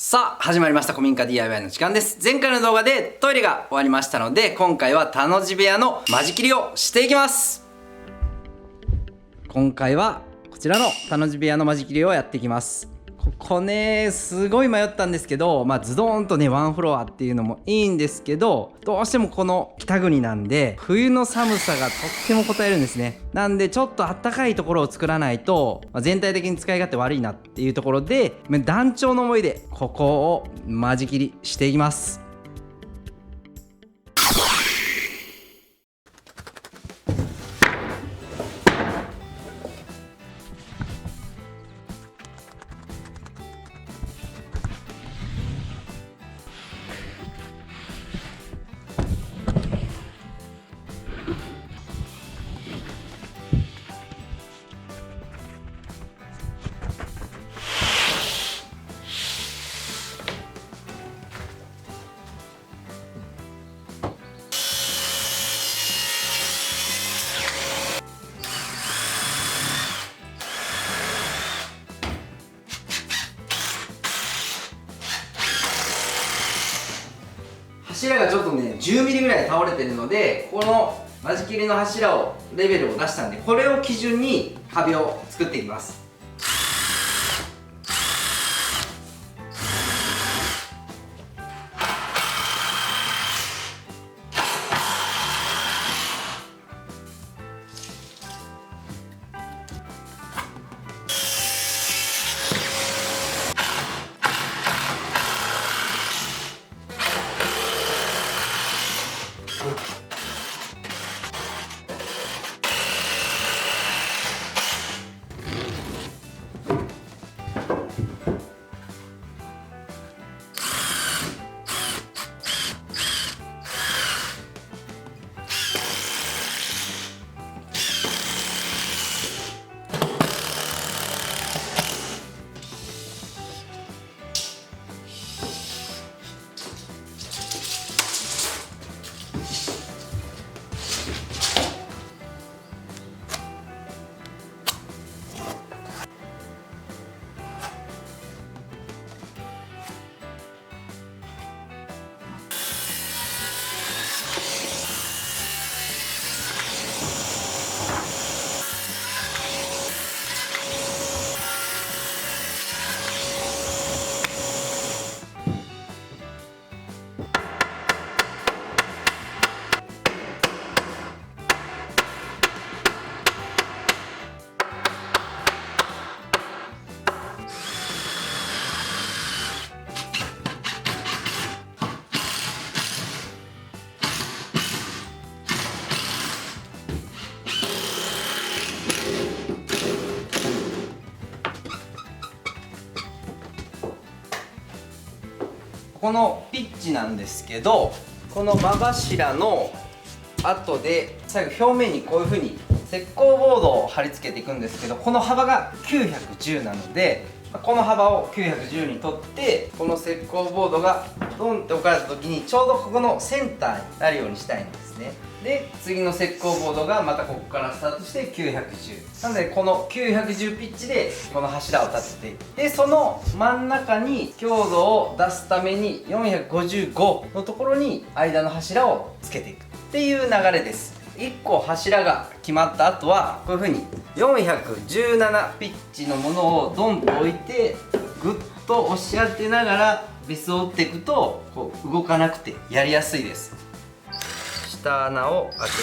さあ始まりました古民家 DIY の時間です。前回の動画でトイレが終わりましたので、今回は田の字部屋の間仕切りをしていきます。今回はこちらの田の字部屋の間仕切りをやっていきます。ここねすごい迷ったんですけど、ズドーンとねワンフロアっていうのもいいんですけど、どうしてもこの北国なんで冬の寒さがとっても応えるんですね。なんでちょっとあったかいところを作らないと、全体的に使い勝手悪いなっていうところで、団長の思いでここを間仕切りしていきます。柱がちょっとね 10mm ぐらい倒れてるので、この間仕切りの柱をレベルを出したんで、これを基準に壁を作っていきます。このピッチなんですけど、この間柱の後で最後表面にこういう風に石膏ボードを貼り付けていくんですけど、この幅が910なので、この幅を910にとって、この石膏ボードがドンって置かれた時にちょうどここのセンターになるようにしたいんですね。で次の石膏ボードがまたここからスタートして910なので、この910ピッチでこの柱を立てて、でその真ん中に強度を出すために455のところに間の柱をつけていくっていう流れです。1個柱が決まった後はこういう風に417ピッチのものをドンと置いて、グッと押し当てながらビスを打っていくとこう動かなくてやりやすいです。下穴を開けて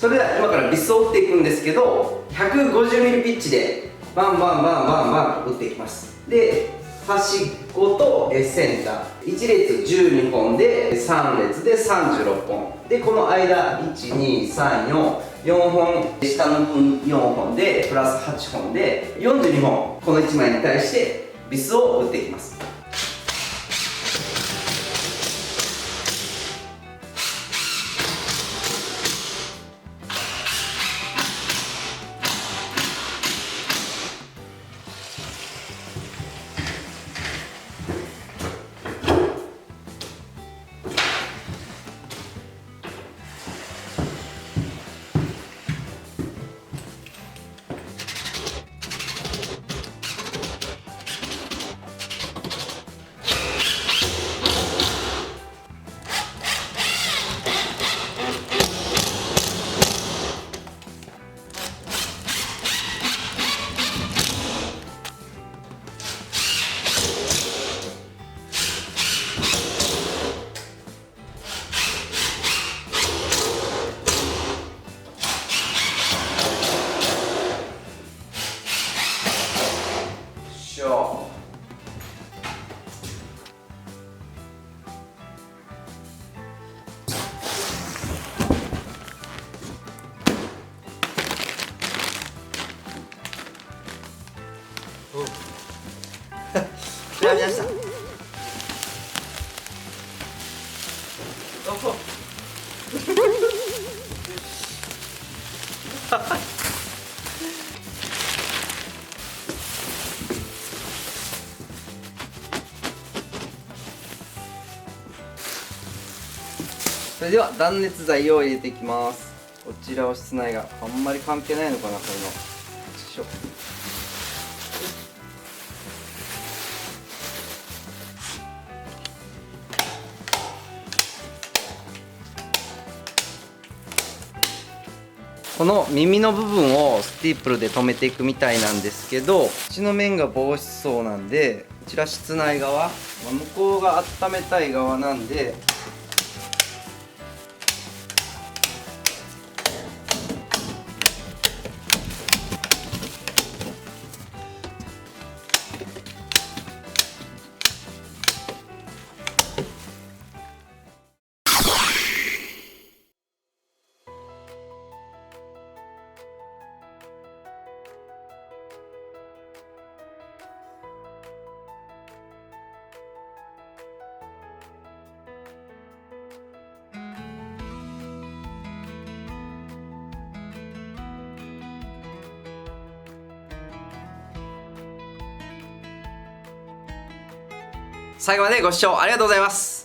それでは今からビスを打っていくんですけど、150ミリピッチでバンバンバンバンバン打っていきます。で端っことセンター1列12本で3列で36本で、この間12344本、下の分4本でプラス8本で42本、この1枚に対してビスを打っていきます。やりました。それでは断熱材を入れていきます。こちらは室内があんまり関係ないのかな、こういうの。よいしょ。この耳の部分をスティープルで留めていくみたいなんですけど、こっちの面が防湿層なんで、こちら室内側、向こうが温めたい側なんで、最後までご視聴ありがとうございます。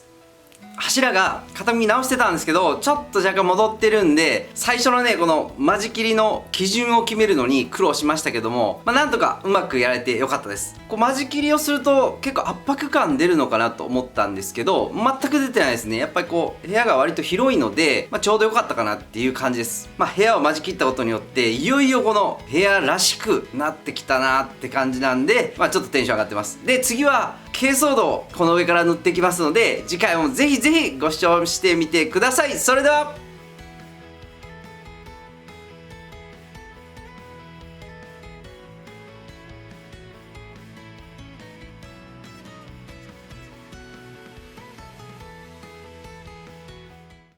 柱が傾き直してたんですけど、ちょっと若干戻ってるんで、最初のねこの間仕切りの基準を決めるのに苦労しましたけども、なんとかうまくやれてよかったです。こう間仕切りをすると結構圧迫感出るのかなと思ったんですけど、全く出てないですね。やっぱりこう部屋が割と広いので、ちょうどよかったかなっていう感じです。部屋を間仕切ったことによっていよいよこの部屋らしくなってきたなって感じなんで、ちょっとテンション上がってます。で次は珪藻土をこの上から塗っていきますので、次回もぜひぜひご視聴してみてください。それでは。